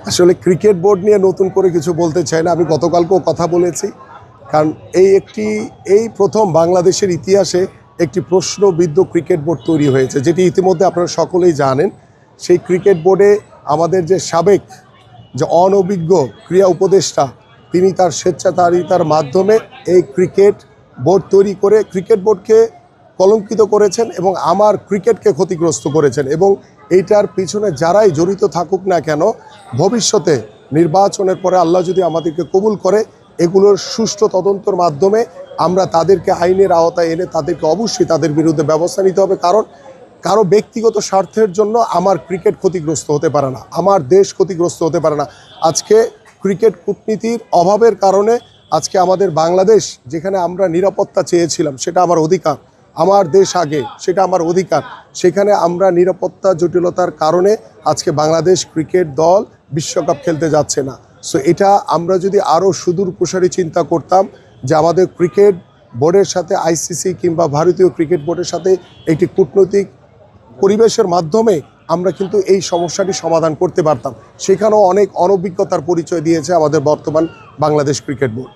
আসলে cricket board নিয়ে নতুন করে কিছু বলতে চাই না। আমি গতকালকেও কথা বলেছি, কারণ এই প্রথম বাংলাদেশের ইতিহাসে একটি প্রশ্নবিদ্ধ ক্রিকেট বোর্ড তৈরি হয়েছে, যেটি ইতিমধ্যে আপনারা সকলেই জানেন। সেই ক্রিকেট বোর্ডে আমাদের যে সাবেক যে অনভিজ্ঞ ক্রীড়া উপদেষ্টা, তিনি তার স্বেচ্ছাচারিতার মাধ্যমে এই ক্রিকেট বোর্ড তৈরি করে ক্রিকেট বোর্ডকে কলঙ্কিত করেছেন এবং আমার ক্রিকেটকে ক্ষতিগ্রস্ত করেছেন। এবং এইটার পিছনে যারাই জড়িত থাকুক না কেন, ভবিষ্যতে নির্বাচনের পরে আল্লাহ যদি আমাদেরকে কবুল করে, এগুলোর সুষ্ঠু তদন্তের মাধ্যমে আমরা তাদেরকে আইনের আওতায় এনে তাদেরকে অবশ্যই তাদের বিরুদ্ধে ব্যবস্থা নিতে হবে। কারণ কারো ব্যক্তিগত স্বার্থের জন্য আমার ক্রিকেট ক্ষতিগ্রস্ত হতে পারে না, আমার দেশ ক্ষতিগ্রস্ত হতে পারে না। আজকে ক্রিকেট কূটনীতির অভাবের কারণে আজকে আমাদের বাংলাদেশ, যেখানে আমরা নিরাপত্তা চেয়েছিলাম, সেটা আমার অধিকার, আমার দেশ আগে, সেটা আমার অধিকার, সেখানে আমরা নিরাপত্তা জটিলতার কারণে আজকে বাংলাদেশ ক্রিকেট দল বিশ্বকাপ খেলতে যাচ্ছে না। সো এটা আমরা যদি আরও সুদূর প্রসারী চিন্তা করতাম যে আমাদের ক্রিকেট বোর্ডের সাথে আইসিসি কিংবা ভারতীয় ক্রিকেট বোর্ডের সাথে একটি কূটনৈতিক পরিবেশের মাধ্যমে আমরা কিন্তু এই সমস্যাটি সমাধান করতে পারতাম। সেখানেও অনেক অনভিজ্ঞতার পরিচয় দিয়েছে আমাদের বর্তমান বাংলাদেশ ক্রিকেট বোর্ড।